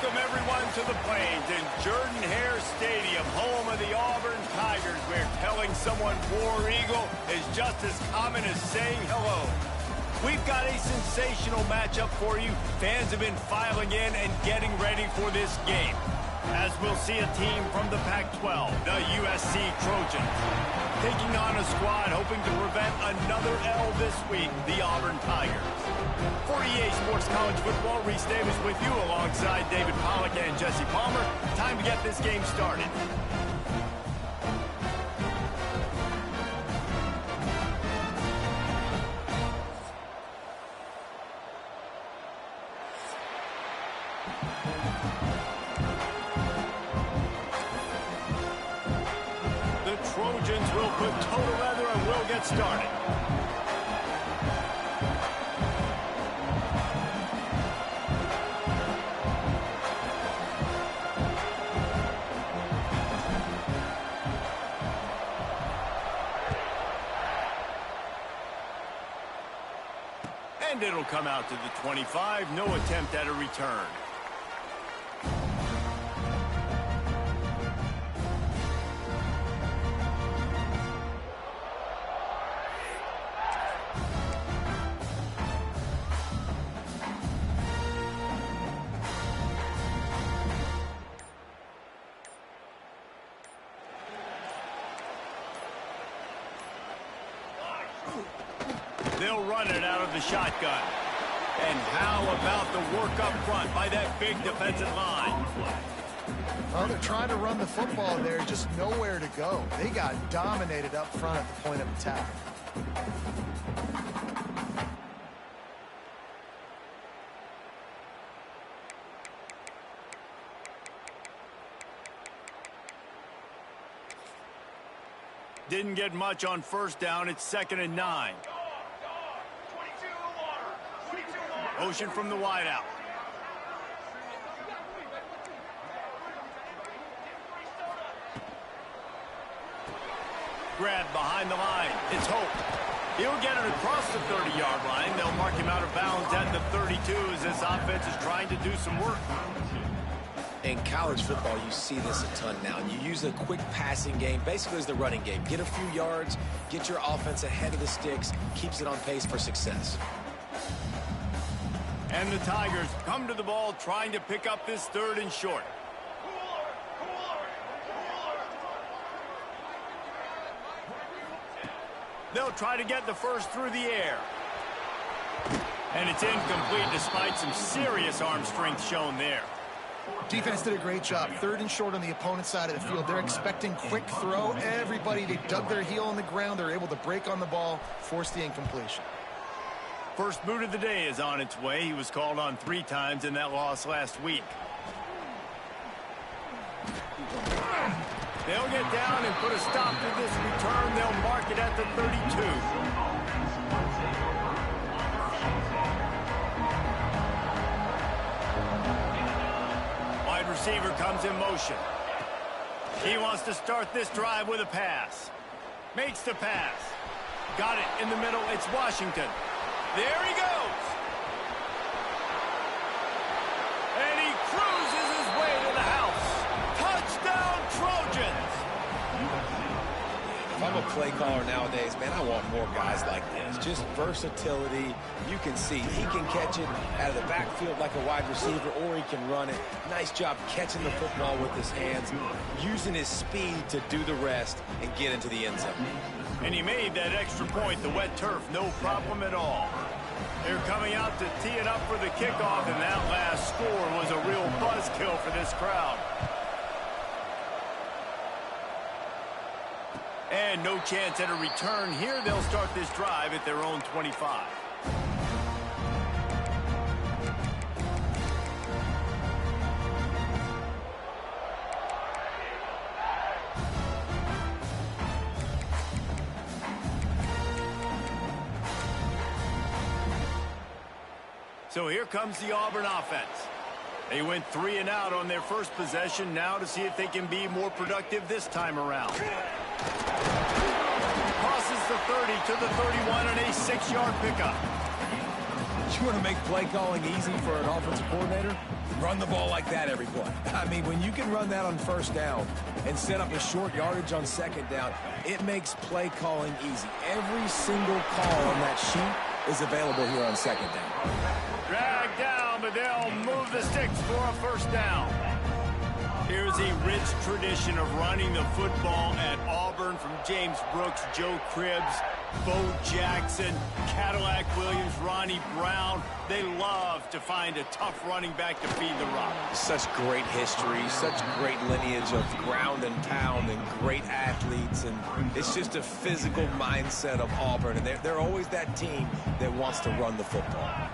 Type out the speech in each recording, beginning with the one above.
Welcome, everyone, to the Plains in Jordan-Hare Stadium, home of the Auburn Tigers, where telling someone War Eagle is just as common as saying hello. We've got a sensational matchup for you. Fans have been filing in and getting ready for this game, as we'll see a team from the Pac-12, the USC Trojans, taking on a squad hoping to prevent another L this week, the Auburn Tigers. For EA Sports College Football, Reese Davis with you alongside David Pollack and Jesse Palmer. Time to get this game started. The Trojans will put total leather and will get started. And it'll come out to the 25. No attempt at a return. They'll run it out of the shotgun. And how about the work up front by that big defensive line? Well, they're trying to run the football there, just nowhere to go. They got dominated up front at the point of attack. Didn't get much on first down. It's 2nd and 9. Motion from the wideout. Grab behind the line. It's Hope. He'll get it across the 30-yard line. They'll mark him out of bounds at the 32 as this offense is trying to do some work. In college football, you see this a ton now. You use a quick passing game, basically as the running game. Get a few yards, get your offense ahead of the sticks, keeps it on pace for success. And the Tigers come to the ball trying to pick up this 3rd and short. They'll try to get the first through the air. And it's incomplete despite some serious arm strength shown there. Defense did a great job. 3rd and short on the opponent's side of the field. They're expecting quick throw. Everybody, they dug their heel on the ground. They're able to break on the ball, force the incompletion. First boot of the day is on its way. He was called on 3 times in that loss last week. They'll get down and put a stop to this return. They'll mark it at the 32. Wide receiver comes in motion. He wants to start this drive with a pass. Makes the pass. Got it in the middle. It's Washington. There he goes. And he cruises his way to the house. Touchdown, Trojans. If I'm a play caller nowadays, man, I want more guys like this. Just versatility. You can see he can catch it out of the backfield like a wide receiver, or he can run it. Nice job catching the football with his hands, using his speed to do the rest and get into the end zone. And he made that extra point, the wet turf, no problem at all. They're coming out to tee it up for the kickoff, and that last score was a real buzzkill for this crowd. And no chance at a return here. They'll start this drive at their own 25. So here comes the Auburn offense. They went 3 and out on their first possession. Now to see if they can be more productive this time around. Crosses the 30 to the 31 and a 6-yard pickup. You want to make play calling easy for an offensive coordinator? Run the ball like that every play. I mean, when you can run that on first down and set up a short yardage on second down, it makes play calling easy. Every single call on that sheet is available here on second down. Drag down, but they'll move the sticks for a first down. Here's a rich tradition of running the football at Auburn from James Brooks, Joe Cribbs, Bo Jackson, Cadillac Williams, Ronnie Brown. They love to find a tough running back to feed the rock. Such great history, such great lineage of ground and pound and great athletes. And it's just a physical mindset of Auburn. And they're always that team that wants to run the football.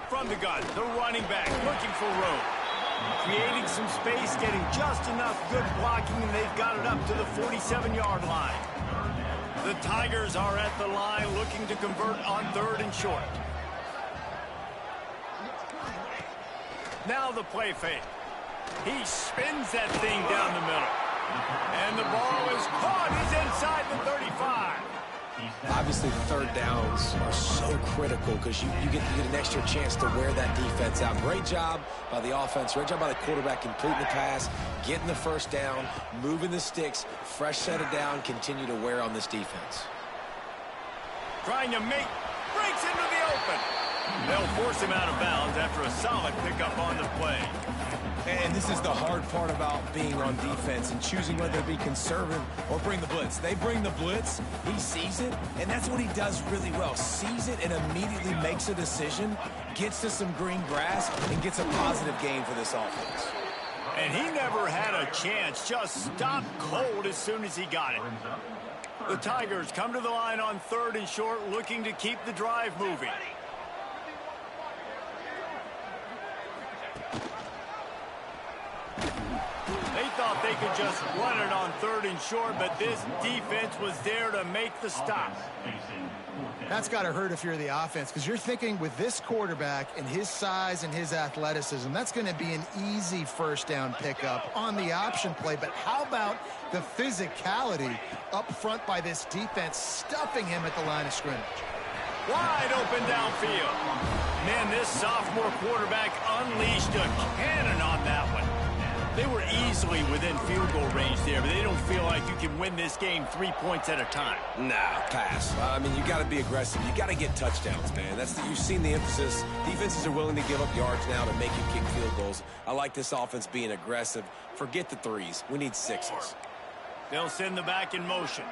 From the gun, the running back looking for room. Creating some space, getting just enough good blocking, and they've got it up to the 47-yard line. The Tigers are at the line looking to convert on 3rd and short. Now the play fake. He spins that thing down the middle. And the ball is caught. He's inside the 35. Obviously, third downs are so critical because you get an extra chance to wear that defense out. Great job by the offense. Great job by the quarterback completing the pass, getting the first down, moving the sticks, fresh set of down, continue to wear on this defense. Trying to make, breaks into the open. They'll force him out of bounds after a solid pickup on the play. And this is the hard part about being on defense and choosing whether to be conservative or bring the blitz. They bring the blitz, he sees it, and that's what he does really well. Sees it and immediately makes a decision, gets to some green grass, and gets a positive gain for this offense. And he never had a chance, just stopped cold as soon as he got it. The Tigers come to the line on 3rd and short, looking to keep the drive moving. They thought they could just run it on 3rd and short, but this defense was there to make the stop. That's got to hurt if you're the offense, because you're thinking with this quarterback and his size and his athleticism, that's going to be an easy first down pickup on the option play. But how about the physicality up front by this defense, stuffing him at the line of scrimmage? Wide open downfield. Man, this sophomore quarterback unleashed a cannon on that one. They were easily within field goal range there, but they don't feel like you can win this game 3 points at a time. Nah, pass. I mean, you got to be aggressive. You got to get touchdowns, man. You've seen the emphasis. Defenses are willing to give up yards now to make you kick field goals. I like this offense being aggressive. Forget the threes. We need sixes. They'll send the back in motion.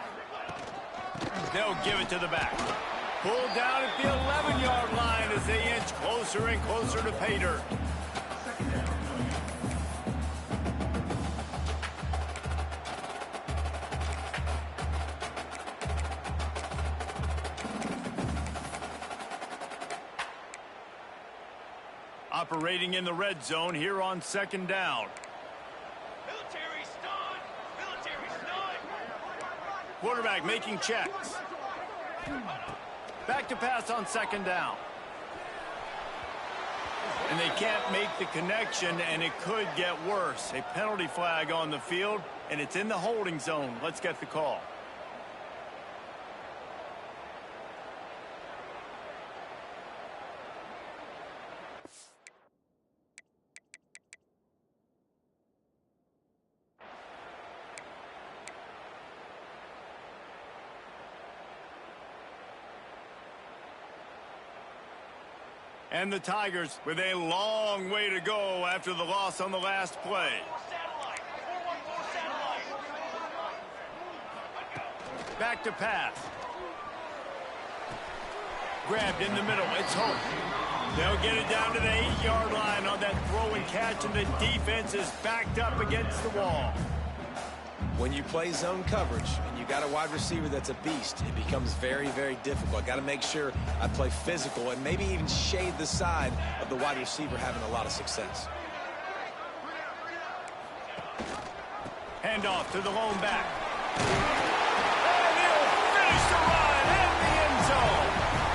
They'll give it to the back. Pulled down at the 11-yard line as they inch closer and closer to pay dirt. Operating in the red zone here on 2nd down. Military stun! Military stun! Quarterback making checks. Back to pass on 2nd down. And they can't make the connection, and it could get worse. A penalty flag on the field, and it's in the holding zone. Let's get the call. And the Tigers with a long way to go after the loss on the last play. Back to pass. Grabbed in the middle. It's Hope. They'll get it down to the 8-yard line on that throw and catch, and the defense is backed up against the wall. When you play zone coverage and you got a wide receiver that's a beast, it becomes very, very difficult. I got to make sure I play physical and maybe even shade the side of the wide receiver having a lot of success. Handoff to the lone back. And he'll finish the run in the end zone.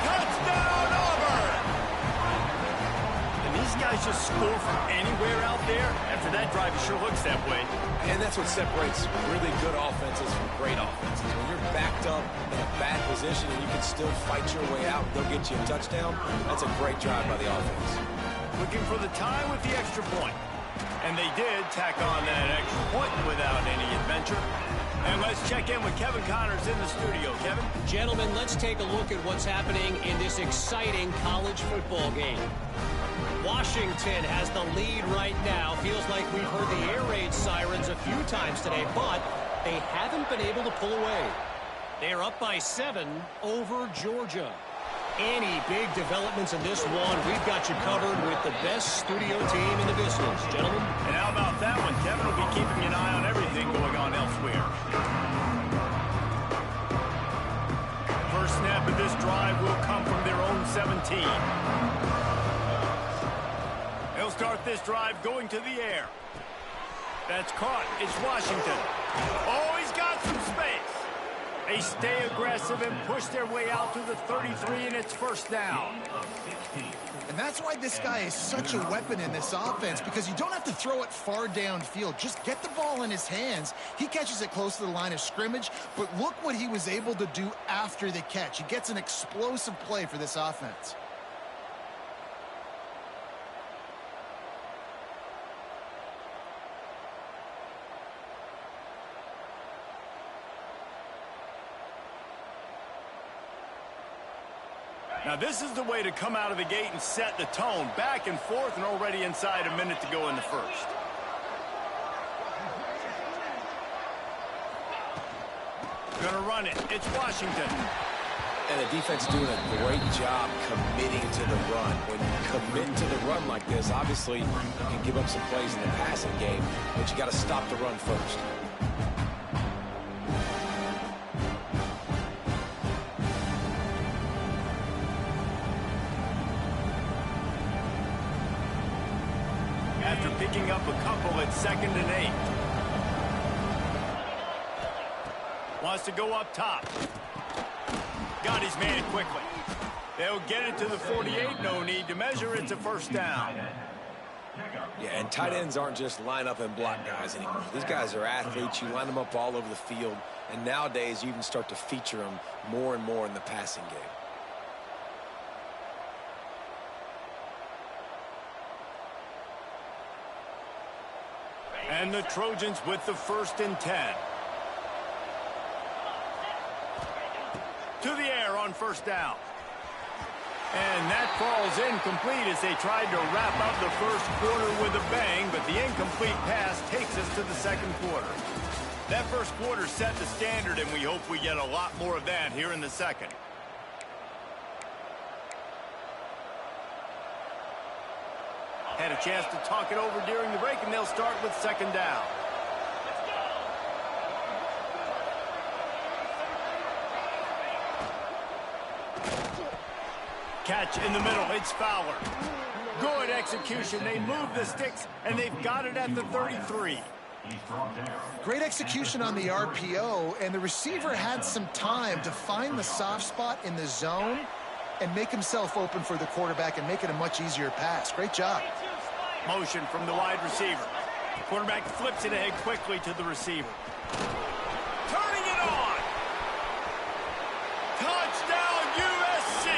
Touchdown, Auburn! And these guys just score from anywhere out there? After that drive, it sure looks that way. And that's what separates really good offenses from great offenses. When you're backed up in a bad position and you can still fight your way out and they'll get you a touchdown, that's a great drive by the offense. Looking for the tie with the extra point. And they did tack on that extra point without any adventure. And let's check in with Kevin Connors in the studio. Kevin? Gentlemen, let's take a look at what's happening in this exciting college football game. Washington has the lead right now. Feels like we've heard the air raid sirens a few times today, but they haven't been able to pull away. They're up by 7 over Georgia. Any big developments in this one, we've got you covered with the best studio team in the business, gentlemen. And how about that one? Kevin will be keeping an eye on everything going on elsewhere. First snap of this drive will come from their own 17. They'll start this drive going to the air. That's caught. It's Washington. Oh, he's got some space. They stay aggressive and push their way out to the 33, and it's first down. And that's why this guy is such a weapon in this offense, because you don't have to throw it far downfield. Just get the ball in his hands. He catches it close to the line of scrimmage, but look what he was able to do after the catch. He gets an explosive play for this offense. Now, this is the way to come out of the gate and set the tone. Back and forth and already inside a minute to go in the first. Gonna run it. It's Washington. And the defense doing a great job committing to the run. When you commit to the run like this, obviously you can give up some plays in the passing game, but you got to stop the run first. After picking up a couple at 2nd and 8. Wants to go up top. Got his man quickly. They'll get it to the 48. No need to measure. It's a first down. Yeah, and tight ends aren't just line up and block guys anymore. These guys are athletes. You line them up all over the field. And nowadays, you even start to feature them more and more in the passing game. And the Trojans with the 1st and 10. To the air on first down. And that falls incomplete as they tried to wrap up the first quarter with a bang, but the incomplete pass takes us to the second quarter. That first quarter set the standard, and we hope we get a lot more of that here in the second. Had a chance to talk it over during the break, and they'll start with 2nd down. Catch in the middle. It's Fowler. Good execution. They move the sticks, and they've got it at the 33. Great execution on the RPO, and the receiver had some time to find the soft spot in the zone and make himself open for the quarterback and make it a much easier pass. Great job. Motion from the wide receiver. Quarterback flips it ahead quickly to the receiver. Turning it on. Touchdown USC.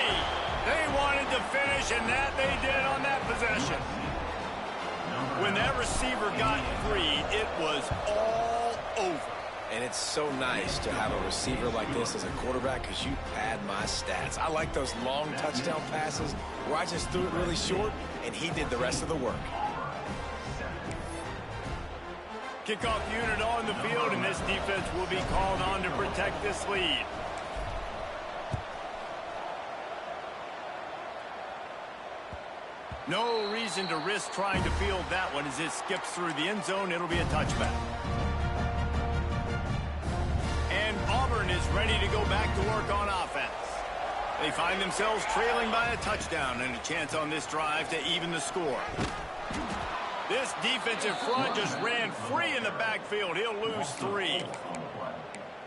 They wanted to finish, and that they did on that possession. When that receiver got free, it was all over. And it's so nice to have a receiver like this as a quarterback because you pad my stats. I like those long touchdown passes where I just threw it really short and he did the rest of the work. Kickoff unit on the field, and this defense will be called on to protect this lead. No reason to risk trying to field that one as it skips through the end zone. It'll be a touchback. And Auburn is ready to go back to work on offense. They find themselves trailing by a touchdown and a chance on this drive to even the score. This defensive front just ran free in the backfield. He'll lose 3.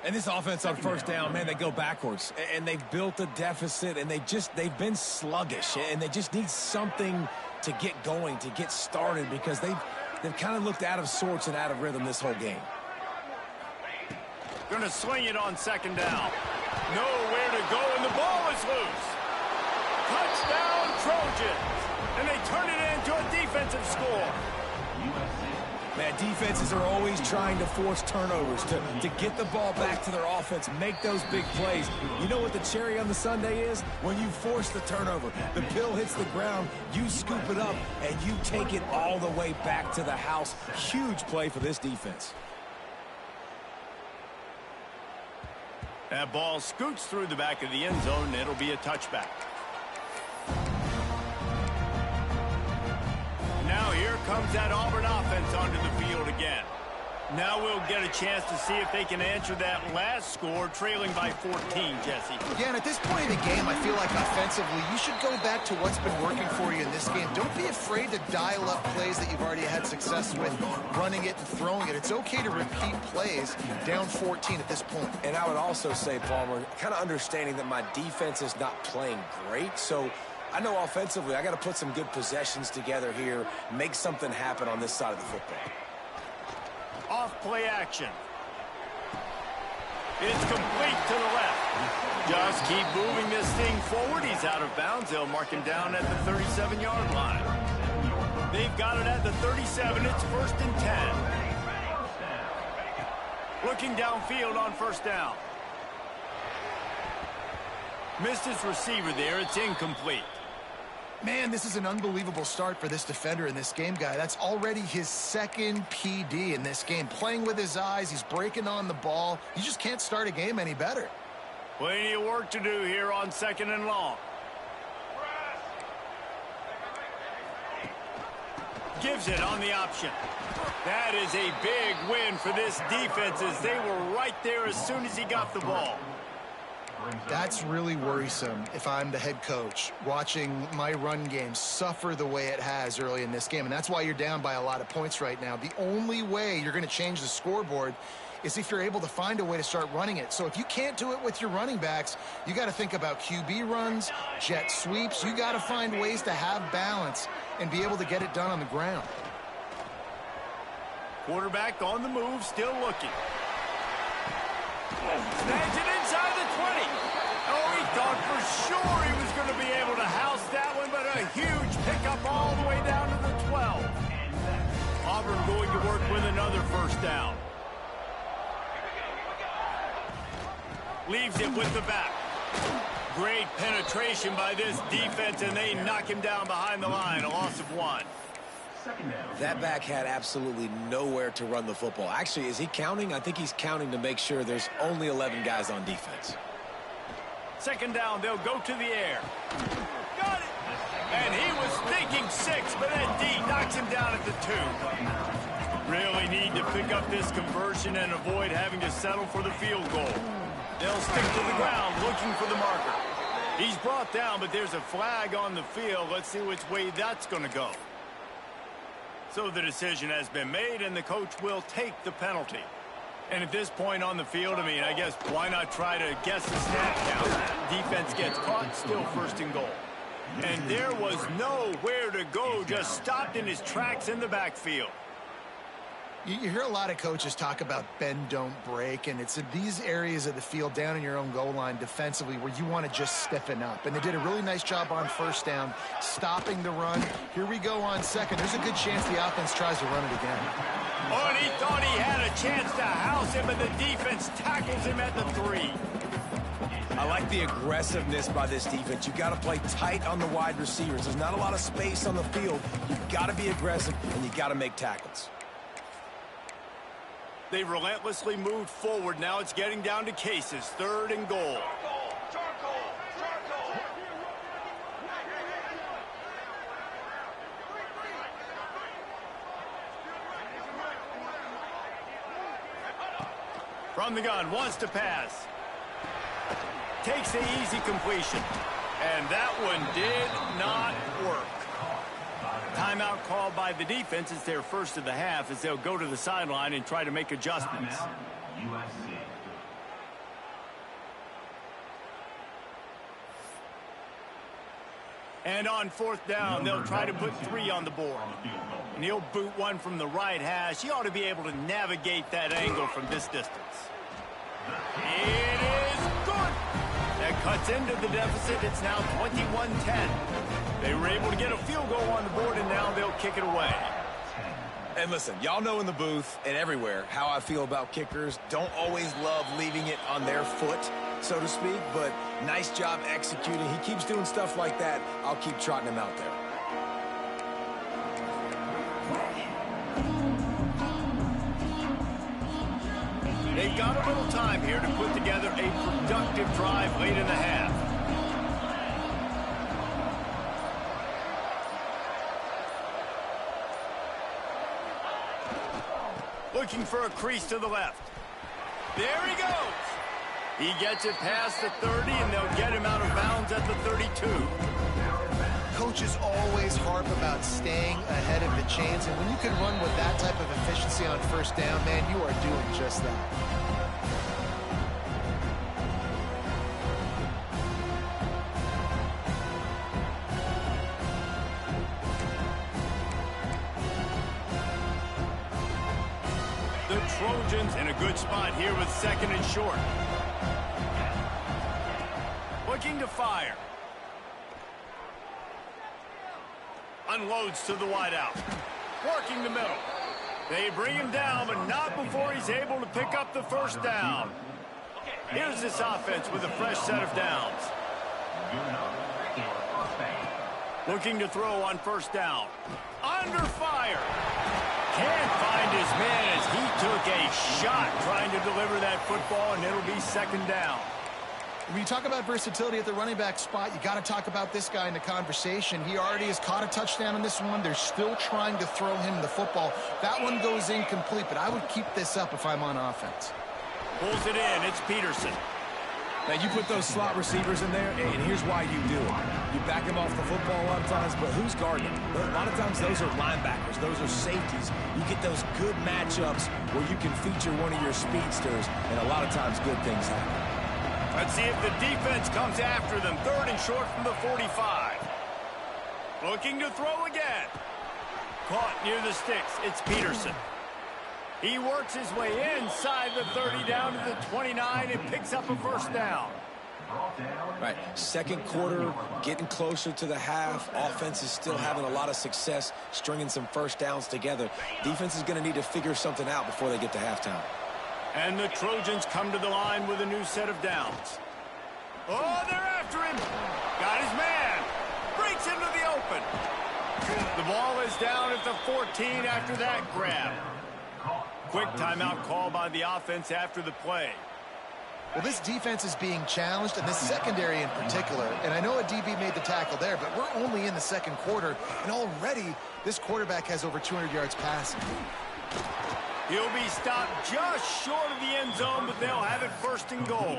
And this offense on first down, man, they go backwards. And they've built a deficit, and they've been sluggish. And they just need something to get going, to get started, because they've kind of looked out of sorts and out of rhythm this whole game. Going to swing it on second down. Nowhere to go, and the ball is loose. Touchdown, Trojans. And they turn it into a defensive score. Man, defenses are always trying to force turnovers, to get the ball back to their offense, make those big plays. You know what the cherry on the sundae is? When you force the turnover, the pill hits the ground, you scoop it up, and you take it all the way back to the house. Huge play for this defense. That ball scoots through the back of the end zone, and it'll be a touchback. Now here comes that Auburn offense onto the field again. Now we'll get a chance to see if they can answer that last score, trailing by 14, Jesse. Yeah, and at this point in the game, I feel like offensively, you should go back to what's been working for you in this game. Don't be afraid to dial up plays that you've already had success with, running it and throwing it. It's okay to repeat plays down 14 at this point. And I would also say, Palmer, kind of understanding that my defense is not playing great, so I know offensively I got to put some good possessions together here, make something happen on this side of the football. Off play action. It's complete to the left. Just keep moving this thing forward. He's out of bounds. They'll mark him down at the 37-yard line. They've got it at the 37. It's 1st and 10. Looking downfield on first down. Missed his receiver there. It's incomplete. Man, this is an unbelievable start for this defender in this game, guy. That's already his second PD in this game. Playing with his eyes, he's breaking on the ball. You just can't start a game any better. Plenty of work to do here on 2nd and long. Gives it on the option. That is a big win for this defense, as they were right there as soon as he got the ball. That's really worrisome if I'm the head coach, watching my run game suffer the way it has early in this game. And that's why you're down by a lot of points right now. The only way you're going to change the scoreboard is if you're able to find a way to start running it. So if you can't do it with your running backs, you got to think about QB runs, jet sweeps. You got to find ways to have balance and be able to get it done on the ground. Quarterback on the move, still looking. Snags it inside the 20. Oh, he thought for sure he was going to be able to house that one, but a huge pickup all the way down to the 12. Auburn going to work with another first down. Leaves it with the back. Great penetration by this defense, and they knock him down behind the line. A loss of 1. That back had absolutely nowhere to run the football. Actually, is he counting? I think he's counting to make sure there's only 11 guys on defense. 2nd down, they'll go to the air. Got it! And he was thinking 6, but that D knocks him down at the 2. Really need to pick up this conversion and avoid having to settle for the field goal. They'll stick to the ground looking for the marker. He's brought down, but there's a flag on the field. Let's see which way that's going to go. So the decision has been made, and the coach will take the penalty. And at this point on the field, I mean, I guess why not try to guess the snap count? Defense gets caught, still 1st and goal. And there was nowhere to go, just stopped in his tracks in the backfield. You hear a lot of coaches talk about bend, don't break, and it's in these areas of the field down in your own goal line defensively where you want to just stiffen up. And they did a really nice job on first down, stopping the run. Here we go on 2nd. There's a good chance the offense tries to run it again. Oh, and he thought he had a chance to house him, but the defense tackles him at the 3. I like the aggressiveness by this defense. You got to play tight on the wide receivers. There's not a lot of space on the field. You've got to be aggressive, and you got to make tackles. They relentlessly moved forward. Now it's getting down to cases. 3rd and goal. From the gun, wants to pass. Takes the easy completion. And that one did not work. Timeout called by the defense. It's their first of the half as they'll go to the sideline and try to make adjustments. And on fourth down, they'll try to put 3 on the board. And he'll boot one from the right hash. He ought to be able to navigate that angle from this distance. It is good. That cuts into the deficit. It's now 21-10. They were able to get a field goal on the board, and now they'll kick it away. And listen, y'all know in the booth and everywhere how I feel about kickers. Don't always love leaving it on their foot, so to speak, but nice job executing. He keeps doing stuff like that. I'll keep trotting him out there. They've got a little time here to put together a productive drive late in the half. Looking for a crease to the left. There he goes. He gets it past the 30, and they'll get him out of bounds at the 32. Coaches always harp about staying ahead of the chains, and when you can run with that type of efficiency on first down, man, you are doing just that. The Trojans in a good spot here with 2nd and short. Looking to fire. Unloads to the wideout. Working the middle. They bring him down, but not before he's able to pick up the first down. Here's this offense with a fresh set of downs. Looking to throw on first down. Under fire. Can't find his man as he took a shot trying to deliver that football, and it'll be 2nd down. When you talk about versatility at the running back spot, you got to talk about this guy in the conversation. He already has caught a touchdown in this one. They're still trying to throw him the football. That one goes incomplete, but I would keep this up if I'm on offense. Pulls it in. It's Peterson. Now, you put those slot receivers in there, and here's why you do it. You back them off the football a lot of times, but who's guarding them? A lot of times, those are linebackers. Those are safeties. You get those good matchups where you can feature one of your speedsters, and a lot of times, good things happen. Let's see if the defense comes after them. 3rd and short from the 45. Looking to throw again. Caught near the sticks. It's Peterson. He works his way inside the 30 down to the 29 and picks up a first down. Right, 2nd quarter, getting closer to the half. Offense is still having a lot of success stringing some first downs together. Defense is going to need to figure something out before they get to halftime. And the Trojans come to the line with a new set of downs. Oh, they're after him. Got his man. Breaks into the open. The ball is down at the 14 after that grab. Quick timeout call by the offense after the play. Well, this defense is being challenged, and this secondary in particular. And I know a DB made the tackle there, but we're only in the 2nd quarter, and already this quarterback has over 200 yards passing. He'll be stopped just short of the end zone, but they'll have it 1st and goal.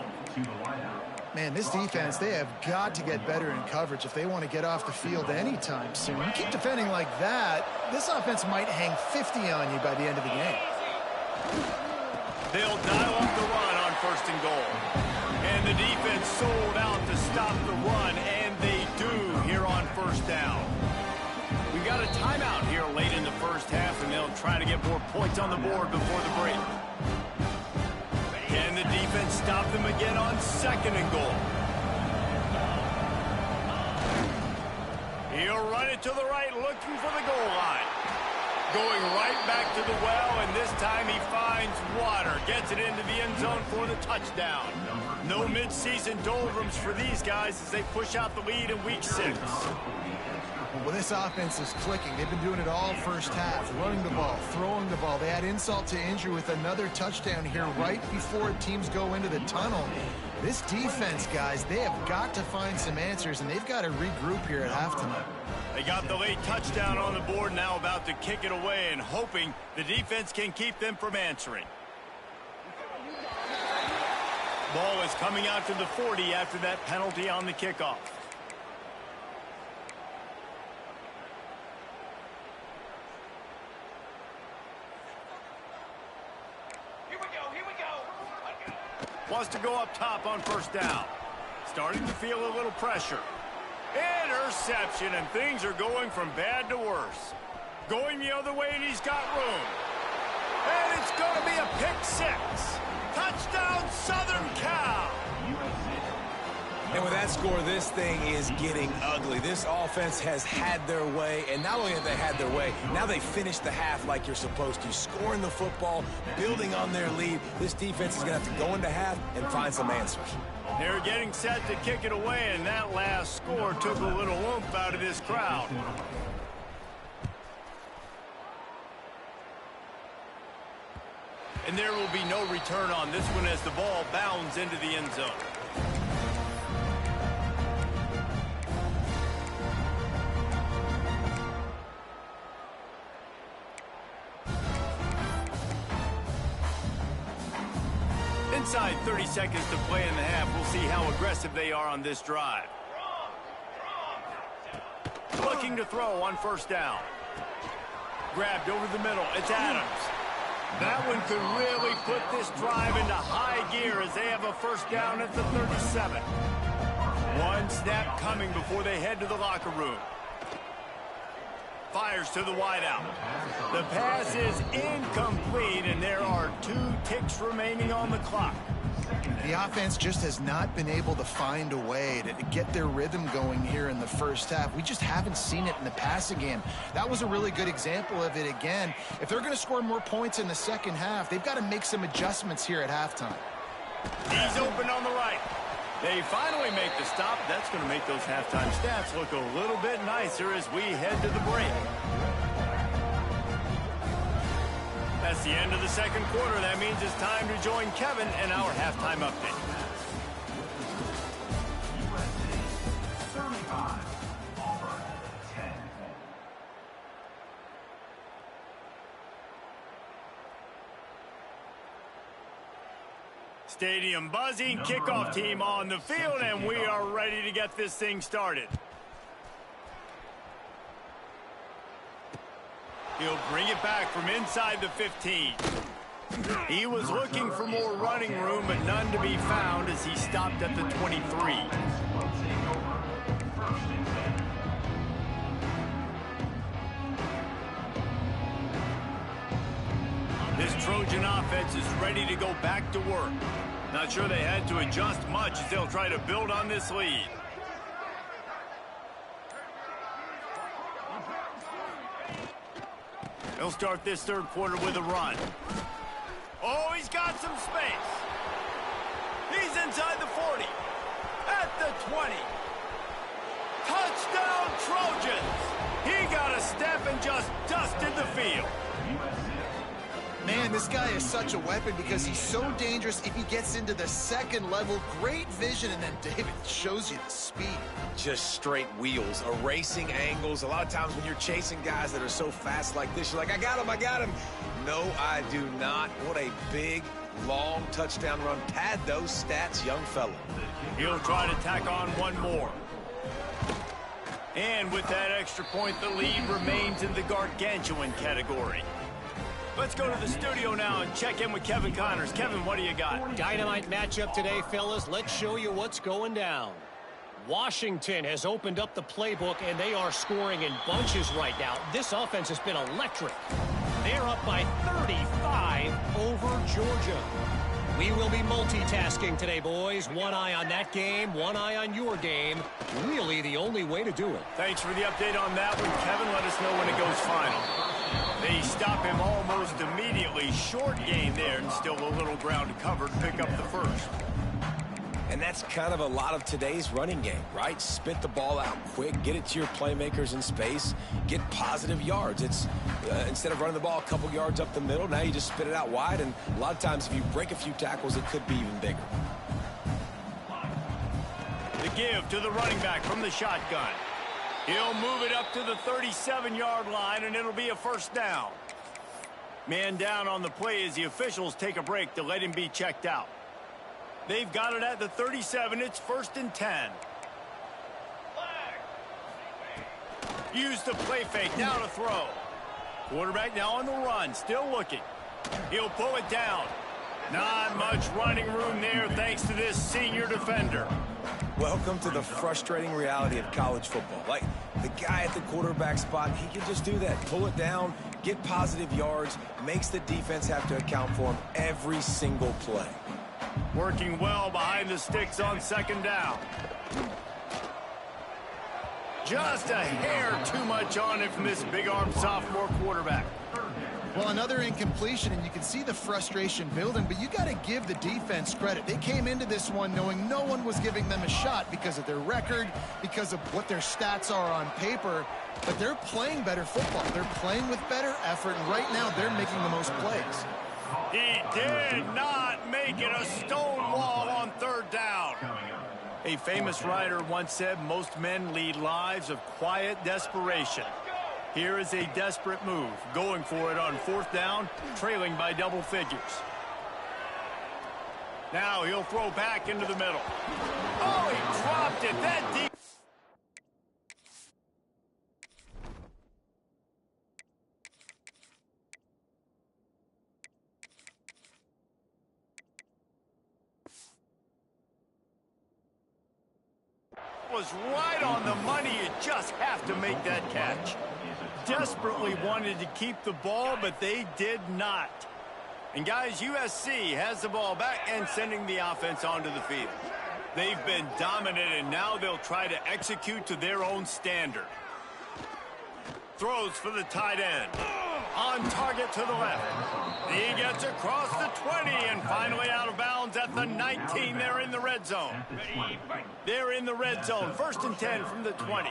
Man, this defense, they have got to get better in coverage if they want to get off the field anytime soon. You keep defending like that, this offense might hang 50 on you by the end of the game. They'll dial up the run on 1st and goal. And the defense sold out to stop the run, and they do here on 1st down. We got a timeout here late in the first half, and they'll try to get more points on the board before the break. Can the defense stop them again on 2nd and goal? He'll run it to the right, looking for the goal line. Going right back to the well, and this time he finds water. Gets it into the end zone for the touchdown. No midseason doldrums for these guys as they push out the lead in week 6. Well, this offense is clicking. They've been doing it all first half. Running the ball, throwing the ball. They add insult to injury with another touchdown here right before teams go into the tunnel. This defense, guys, they have got to find some answers, and they've got to regroup here at halftime. They got the late touchdown on the board, now about to kick it away and hoping the defense can keep them from answering. Ball is coming out to the 40 after that penalty on the kickoff. Wants to go up top on 1st down. Starting to feel a little pressure. Interception, and things are going from bad to worse. Going the other way, and he's got room. And it's going to be a pick six. Touchdown, Southern Cal. And with that score, this thing is getting ugly. This offense has had their way, and not only have they had their way, now they finished the half like you're supposed to, scoring the football, building on their lead. This defense is going to have to go into half and find some answers. They're getting set to kick it away, and that last score took a little oomph out of this crowd. And there will be no return on this one as the ball bounds into the end zone. Inside 30 seconds to play in the half. We'll see how aggressive they are on this drive. Looking to throw on first down. Grabbed over the middle. It's Adams. That one could really put this drive into high gear as they have a first down at the 37. One snap coming before they head to the locker room. Fires to the wideout. The pass is incomplete, and there are 2 ticks remaining on the clock. The offense just has not been able to find a way to get their rhythm going here in the first half. We just haven't seen it in the passing game. That was a really good example of it again. If they're going to score more points in the second half, they've got to make some adjustments here at halftime. He's open on the right. They finally make the stop. That's going to make those halftime stats look a little bit nicer as we head to the break. That's the end of the second quarter. That means it's time to join Kevin and our halftime update. Stadium buzzing, kickoff team on the field, and we are ready to get this thing started. He'll bring it back from inside the 15. He was looking for more running room, but none to be found as he stopped at the 23. This Trojan offense is ready to go back to work. Not sure they had to adjust much as they'll try to build on this lead. They'll start this third quarter with a run. Oh, he's got some space. He's inside the 40. At the 20. Touchdown, Trojans! He got a step and just dusted the field. Man, this guy is such a weapon because he's so dangerous if he gets into the second level. Great vision, and then David shows you the speed. Just straight wheels, erasing angles. A lot of times when you're chasing guys that are so fast like this, you're like, I got him. No, I do not. What a big, long touchdown run. Pad those stats, young fella. He'll try to tack on one more. And with that extra point, the lead remains in the gargantuan category. Let's go to the studio now and check in with Kevin Connors. Kevin, what do you got? Dynamite matchup today, fellas. Let's show you what's going down. Washington has opened up the playbook, and they are scoring in bunches right now. This offense has been electric. They're up by 35 over Georgia. We will be multitasking today, boys. One eye on that game, one eye on your game. Really the only way to do it. Thanks for the update on that one, Kevin. Let us know when it goes final. They stop him almost immediately. Short gain there, and still a little ground to cover to pick up the first. And that's kind of a lot of today's running game, right? Spit the ball out quick, get it to your playmakers in space, get positive yards. It's instead of running the ball a couple yards up the middle, now you just spit it out wide, and a lot of times if you break a few tackles, it could be even bigger. The give to the running back from the shotgun. He'll move it up to the 37-yard line, and it'll be a first down. Man down on the play as the officials take a break to let him be checked out. They've got it at the 37. It's 1st and 10. Use the play fake. Now to throw. Quarterback now on the run. Still looking. He'll pull it down. Not much running room there thanks to this senior defender. Welcome to the frustrating reality of college football. Like, the guy at the quarterback spot, he can just do that. Pull it down, get positive yards, makes the defense have to account for him every single play. Working well behind the sticks on second down. Just a hair too much on it from this big-arm sophomore quarterback. Well, another incompletion, and you can see the frustration building, but you got to give the defense credit. They came into this one knowing no one was giving them a shot because of their record, because of what their stats are on paper, but they're playing better football. They're playing with better effort, and right now they're making the most plays. He did not make it a stone wall on third down. A famous writer once said most men lead lives of quiet desperation. Here is a desperate move, going for it on fourth down, trailing by double figures. Now he'll throw back into the middle. Oh, he dropped it. That deep. Was right on the money. You just have to make that catch. Desperately wanted to keep the ball, but they did not. And guys, USC has the ball back and sending the offense onto the field. They've been dominant, and now they'll try to execute to their own standard. Throws for the tight end. On target to the left. He gets across the 20 and finally out of bounds at the 19. They're in the red zone. They're in the red zone. 1st and 10 from the 20.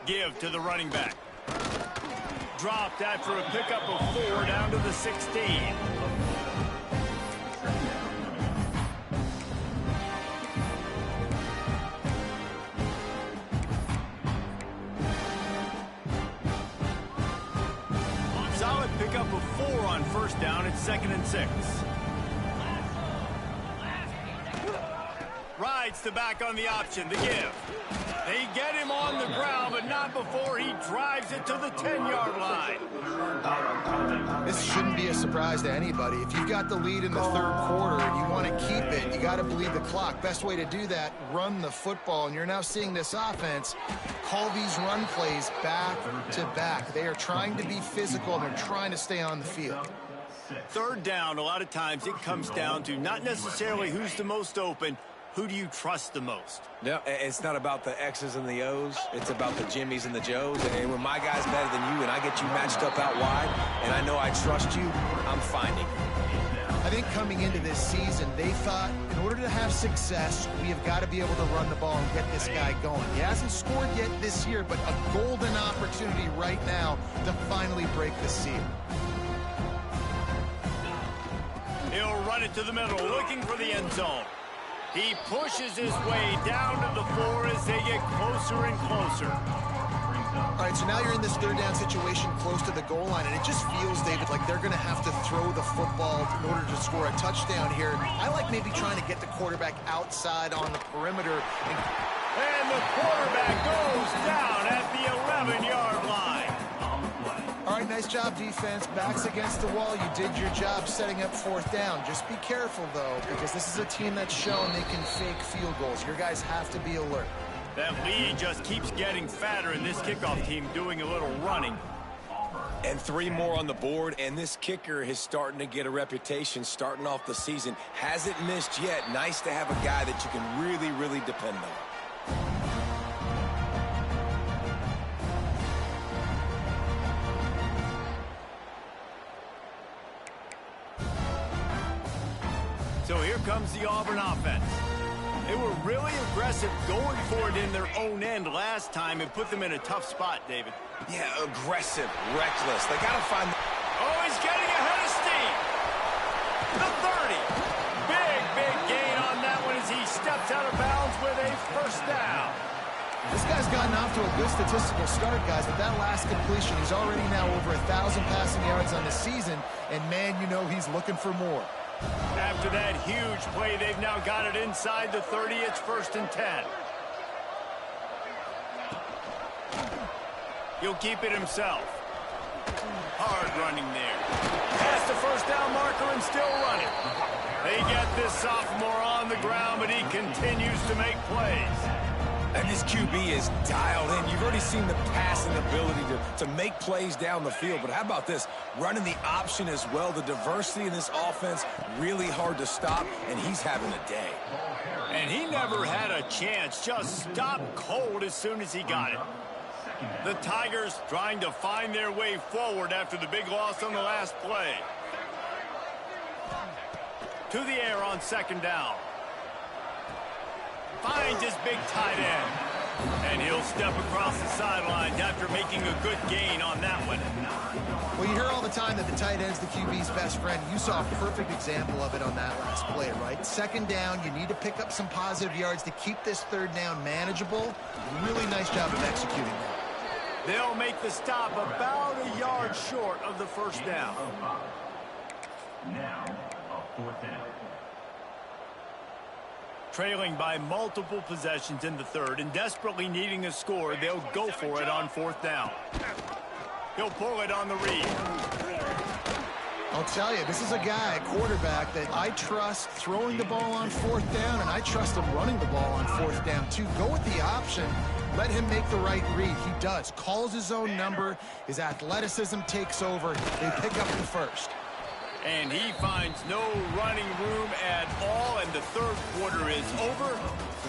Give to the running back. Dropped after a pickup of 4 down to the 16. Solid pickup of 4 on 1st down. It's 2nd and 6. Rides the back on the option. The give. They get him on the ground, but not before he drives it to the 10-yard line. This shouldn't be a surprise to anybody. If you've got the lead in the 3rd quarter and you want to keep it, you got to bleed the clock. Best way to do that, run the football. And you're now seeing this offense call these run plays back to back. They are trying to be physical, and they're trying to stay on the field. 3rd down, a lot of times it comes down to not necessarily who's the most open, who do you trust the most? No, it's not about the X's and the O's. It's about the Jimmies and the Joes. And when my guy's better than you and I get you matched up out wide and I know I trust you, I'm finding. I think coming into this season, they thought in order to have success, we have got to be able to run the ball and get this guy going. He hasn't scored yet this year, but a golden opportunity right now to finally break the seal. He'll run it to the middle, looking for the end zone. He pushes his way down to the floor as they get closer and closer. All right, so now you're in this 3rd down situation close to the goal line, and it just feels, David, like they're going to have to throw the football in order to score a touchdown here. I like maybe trying to get the quarterback outside on the perimeter. And the quarterback goes down at the 11-yard line. All right, nice job, defense. Backs against the wall. You did your job setting up 4th down. Just be careful, though, because this is a team that's shown they can fake field goals. Your guys have to be alert. That lead just keeps getting fatter, and this kickoff team doing a little running. And 3 more on the board, and this kicker is starting to get a reputation starting off the season. Hasn't missed yet. Nice to have a guy that you can really, really depend on. So here comes the Auburn offense. They were really aggressive going for it in their own end last time and put them in a tough spot, David. Yeah, aggressive, reckless. They got to find... Oh, he's getting ahead of steam. The 30. Big gain on that one as he steps out of bounds with a 1st down. This guy's gotten off to a good statistical start, guys, but that last completion, he's already now over 1,000 passing yards on the season, and man, you know he's looking for more. After that huge play, they've now got it inside the 30. It's 1st and 10. He'll keep it himself. Hard running there. Past the first down marker and still running. They get this sophomore on the ground, but he continues to make plays. And this QB is dialed in. You've already seen the passing ability to make plays down the field. But how about this? Running the option as well. The diversity in this offense, really hard to stop, and he's having a day. And he never had a chance. Just stopped cold as soon as he got it. The Tigers trying to find their way forward after the big loss on the last play. To the air on second down. Finds his big tight end. And he'll step across the sidelines after making a good gain on that one. Well, you hear all the time that the tight end's the QB's best friend. You saw a perfect example of it on that last play, right? Second down, you need to pick up some positive yards to keep this third down manageable. Really nice job of executing that. They'll make the stop about a yard short of the first down. Now, a fourth down. Trailing by multiple possessions in the third and desperately needing a score, they'll go for it on fourth down. He'll pull it on the read. I'll tell you, this is a guy, a quarterback, that I trust throwing the ball on fourth down, and I trust him running the ball on fourth down, too. Go with the option. Let him make the right read. He does. Calls his own number. His athleticism takes over. They pick up the first. And he finds no running room at all, and the third quarter is over.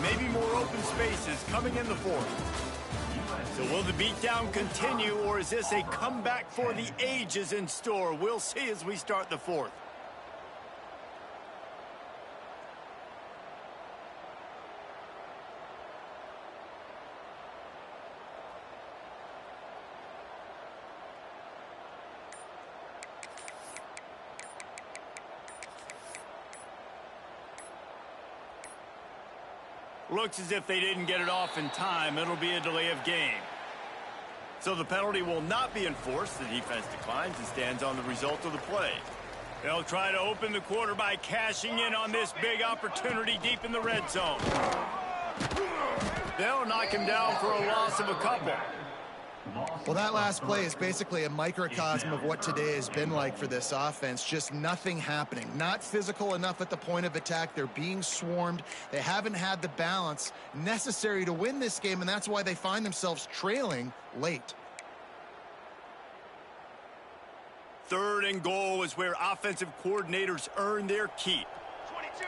Maybe more open spaces coming in the fourth. So will the beatdown continue, or is this a comeback for the ages in store? We'll see as we start the fourth. Looks as if they didn't get it off in time. It'll be a delay of game. So the penalty will not be enforced. The defense declines and stands on the result of the play. They'll try to open the quarter by cashing in on this big opportunity deep in the red zone. They'll knock him down for a loss of a couple. Well, that last play is basically a microcosm of what today has been like for this offense. Just nothing happening. Not physical enough at the point of attack. They're being swarmed. They haven't had the balance necessary to win this game, and that's why they find themselves trailing late. Third and goal is where offensive coordinators earn their keep. 22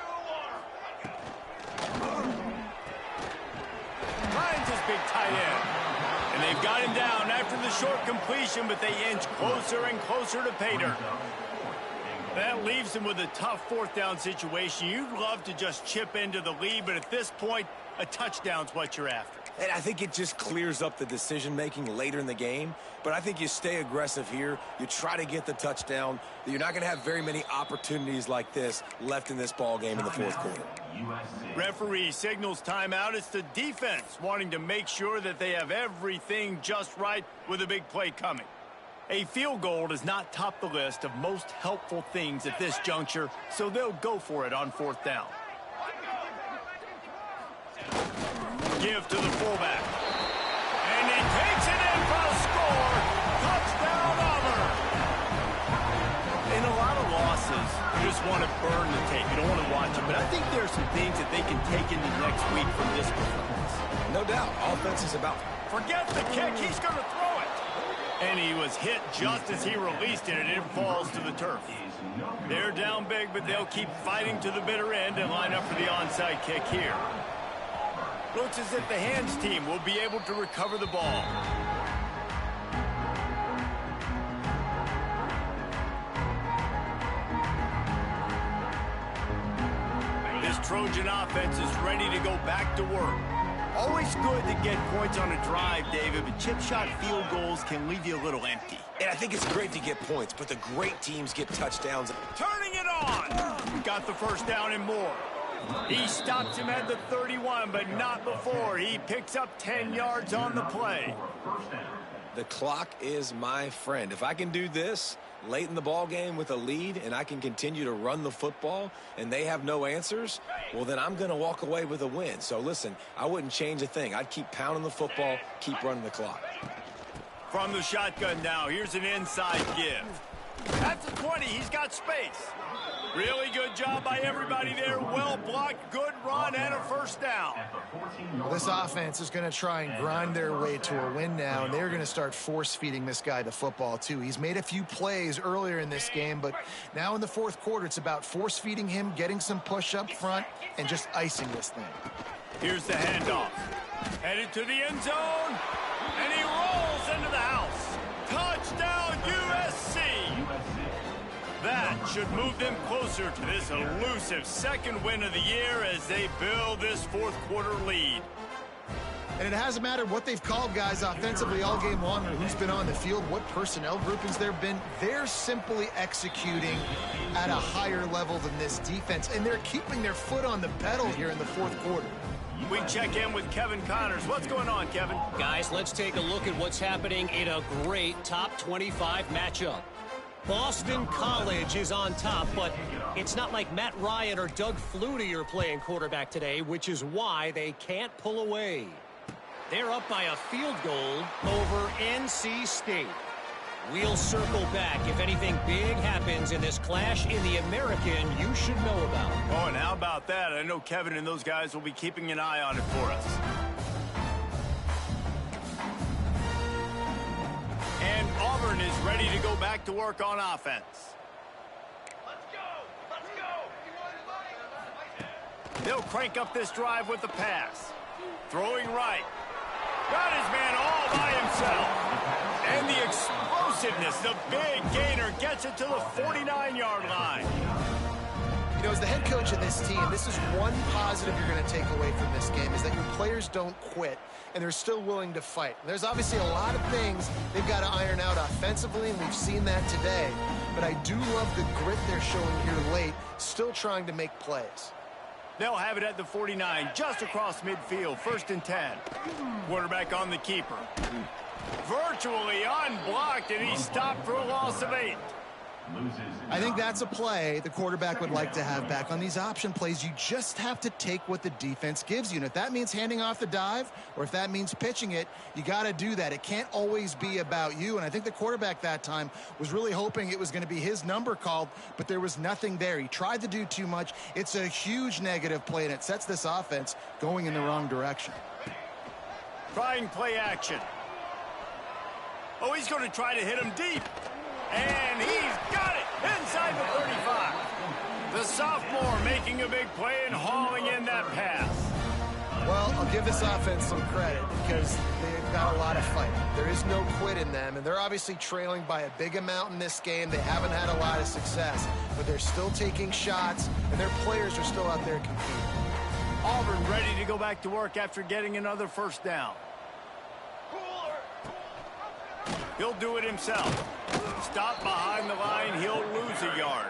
Finds his big tight end. And they've got him down after the short completion, but they inch closer and closer to pay dirt. That leaves them with a tough fourth down situation. You'd love to just chip into the lead, but at this point, a touchdown's what you're after. And I think it just clears up the decision-making later in the game. But I think you stay aggressive here. You try to get the touchdown. You're not going to have very many opportunities like this left in this ball game in the fourth quarter. Referee signals timeout. It's the defense wanting to make sure that they have everything just right with a big play coming. A field goal does not top the list of most helpful things at this juncture, so they'll go for it on fourth down. Give to the fullback. And he takes it in for a score. Touchdown, Auburn. In a lot of losses, you just want to burn the tape. You don't want to watch it. But I think there are some things that they can take into next week from this performance. No doubt. Offense is about... Forget the kick. He's going to throw it. And he was hit just as he released it, and it falls to the turf. They're down big, but they'll keep fighting to the bitter end and line up for the onside kick here. Looks as if the hands team will be able to recover the ball. This Trojan offense is ready to go back to work. Always good to get points on a drive, David, but chip shot field goals can leave you a little empty. And I think it's great to get points, but the great teams get touchdowns. Turning it on! Got the first down and more. He stops him at the 31, but not before. He picks up 10 yards on the play. The clock is my friend. If I can do this late in the ball game with a lead and I can continue to run the football and they have no answers, well, then I'm going to walk away with a win. So, listen, I wouldn't change a thing. I'd keep pounding the football, keep running the clock. From the shotgun now, here's an inside give. At the 20, he's got space. Really good job by everybody there. Well blocked, good run, and a first down. This offense is going to try and grind their way to a win now, and they're going to start force-feeding this guy the football, too. He's made a few plays earlier in this game, but now in the fourth quarter, it's about force-feeding him, getting some push up front, and just icing this thing. Here's the handoff. Headed to the end zone, and he rolls into the house. Touchdown, USC! That should move them closer to this elusive second win of the year as they build this fourth quarter lead. And it hasn't mattered what they've called guys offensively all game long or who's been on the field, what personnel groupings there have been. They're simply executing at a higher level than this defense, and they're keeping their foot on the pedal here in the fourth quarter. We check in with Kevin Connors. What's going on, Kevin? Guys, let's take a look at what's happening in a great top 25 matchup. Boston College is on top, but it's not like Matt Ryan or Doug Flutie are playing quarterback today, which is why they can't pull away. They're up by a field goal over NC State. We'll circle back if anything big happens in this clash in the American you should know about. Oh, and how about that? I know Kevin and those guys will be keeping an eye on it for us. And Auburn is ready to go back to work on offense. Let's go! Let's go! They'll crank up this drive with the pass. Throwing right. Got his man all by himself. And the explosiveness, the big gainer gets it to the 49-yard line. You know, as the head coach of this team, this is one positive you're going to take away from this game, is that your players don't quit, and they're still willing to fight. There's obviously a lot of things they've got to iron out offensively, and we've seen that today. But I do love the grit they're showing here late, still trying to make plays. They'll have it at the 49, just across midfield, 1st and 10. Quarterback on the keeper. Virtually unblocked, and he stopped for a loss of 8. I think that's a play the quarterback would like to have back. On these option plays, you just have to take what the defense gives you. And if that means handing off the dive, or if that means pitching it, you got to do that. It can't always be about you. And I think the quarterback that time was really hoping it was going to be his number called, but there was nothing there. He tried to do too much. It's a huge negative play, and it sets this offense going in the wrong direction. Trying play action. Oh, he's going to try to hit him deep. And he's got it inside the 35. The sophomore making a big play and hauling in that pass. Well, I'll give this offense some credit because they've got a lot of fight. There is no quit in them, and they're obviously trailing by a big amount in this game. They haven't had a lot of success, but they're still taking shots, and their players are still out there competing. Auburn ready to go back to work after getting another first down. He'll do it himself. Stop behind the line, he'll lose a yard.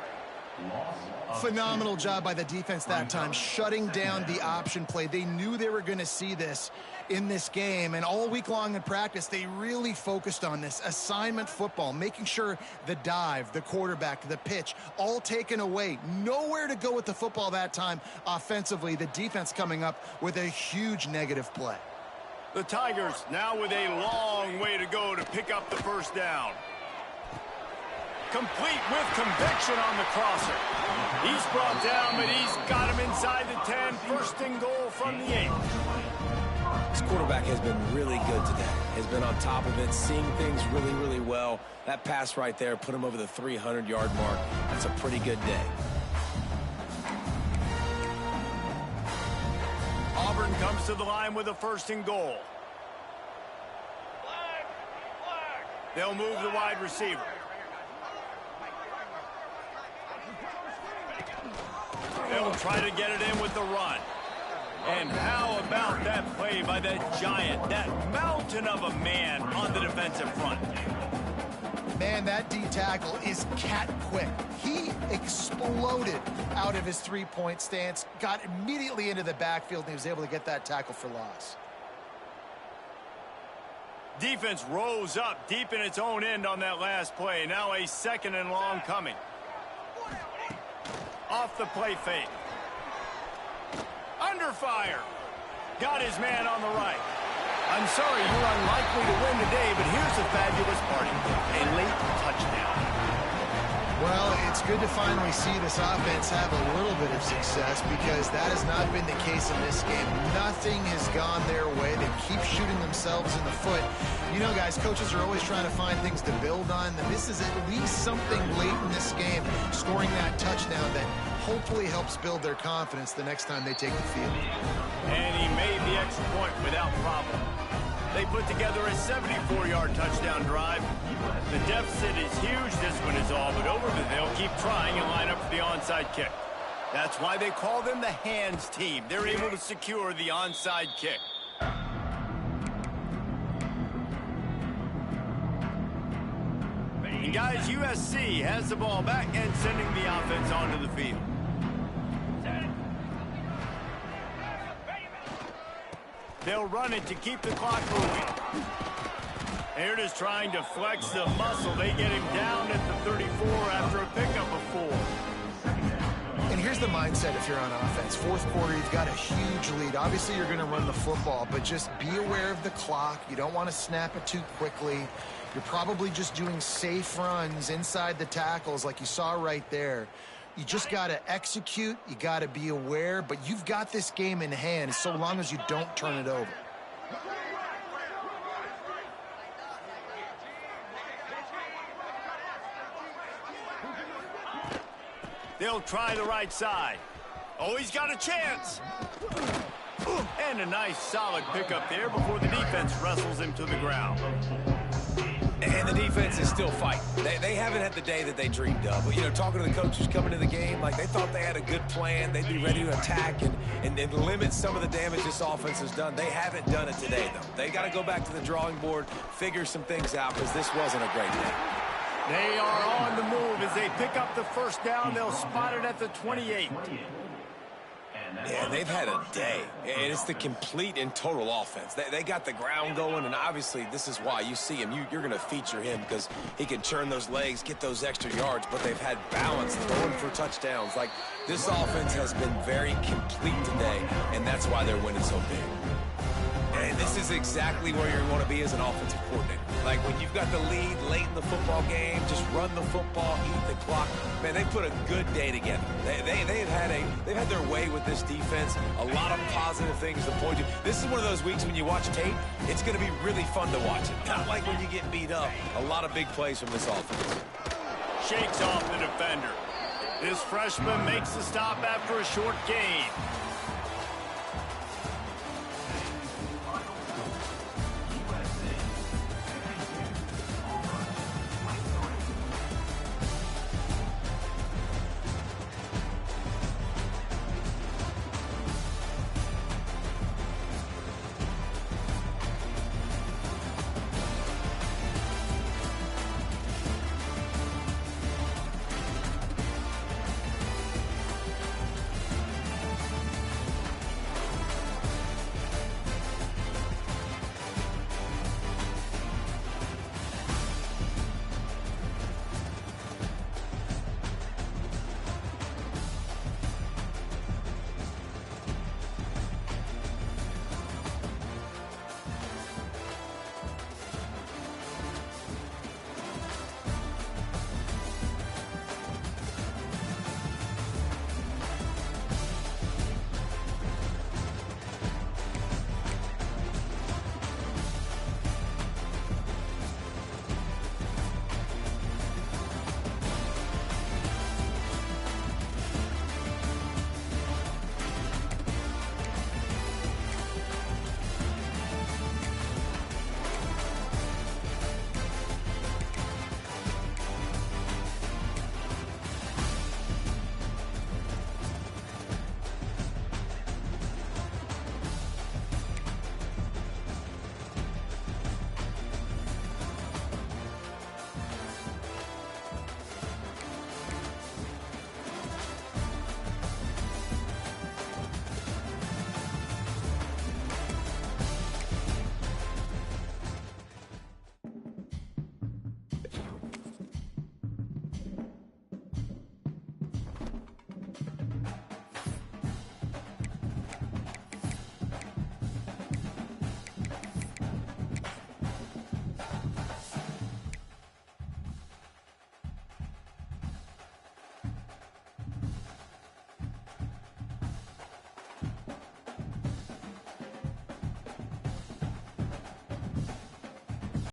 Phenomenal job by the defense that time, shutting down the option play. They knew they were going to see this in this game, and all week long in practice, they really focused on this assignment football, making sure the dive, the quarterback, the pitch, all taken away. Nowhere to go with the football that time offensively. The defense coming up with a huge negative play. The Tigers now with a long way to go to pick up the first down. Complete with conviction on the crosser. He's brought down, but he's got him inside the 10. 1st and goal from the 8. This quarterback has been really good today. Has been on top of it, seeing things really, really well. That pass right there put him over the 300-yard mark. That's a pretty good day. Auburn comes to the line with a 1st and goal. They'll move the wide receiver. They'll try to get it in with the run. And how about that play by that giant, that mountain of a man on the defensive front? Man, that D tackle is cat quick. He exploded out of his three-point stance, got immediately into the backfield, and he was able to get that tackle for loss. Defense rose up deep in its own end on that last play. Now a 2nd and long coming. Off the play fake. Under fire. Got his man on the right. I'm sorry you're unlikely to win today, but here's the fabulous party. A late touchdown. Well, it's good to finally see this offense have a little bit of success because that has not been the case in this game. Nothing has gone their way. They keep shooting themselves in the foot. You know, guys, coaches are always trying to find things to build on, and this is at least something late in this game, scoring that touchdown that hopefully helps build their confidence the next time they take the field. And he made the extra point without problem. They put together a 74-yard touchdown drive. The deficit is huge. This one is all but over, but they'll keep trying and line up for the onside kick. That's why they call them the hands team. They're able to secure the onside kick. And guys, USC has the ball back and sending the offense onto the field. They'll run it to keep the clock moving. They're just trying to flex the muscle. They get him down at the 34 after a pickup of 4. And here's the mindset if you're on offense. Fourth quarter, you've got a huge lead. Obviously, you're going to run the football, but just be aware of the clock. You don't want to snap it too quickly. You're probably just doing safe runs inside the tackles like you saw right there. You just got to execute. You got to be aware, but you've got this game in hand so long as you don't turn it over. They'll try the right side. Oh, he's got a chance. And a nice solid pickup there before the defense wrestles him to the ground. And the defense is still fighting. They haven't had the day that they dreamed of. But, you know, talking to the coaches coming to the game, like they thought they had a good plan. They'd be ready to attack and limit some of the damage this offense has done. They haven't done it today, though. They got to go back to the drawing board, figure some things out, because this wasn't a great day. They are on the move as they pick up the first down. They'll spot it at the 28. Yeah, they've had a day, and it's the complete and total offense. They got the ground going, and obviously this is why you see him. You're going to feature him because he can churn those legs, get those extra yards, but they've had balance going for touchdowns. Like, this offense has been very complete today, and that's why they're winning so big. And this is exactly where you want to be as an offensive coordinator. Like, when you've got the lead late in the football game, just run the football, eat the clock. Man, they put a good day together. They've had their way with this defense. A lot of positive things to point to. This is one of those weeks when you watch tape, it's going to be really fun to watch it. Not like when you get beat up. A lot of big plays from this offense. Shakes off the defender. This freshman makes the stop after a short gain.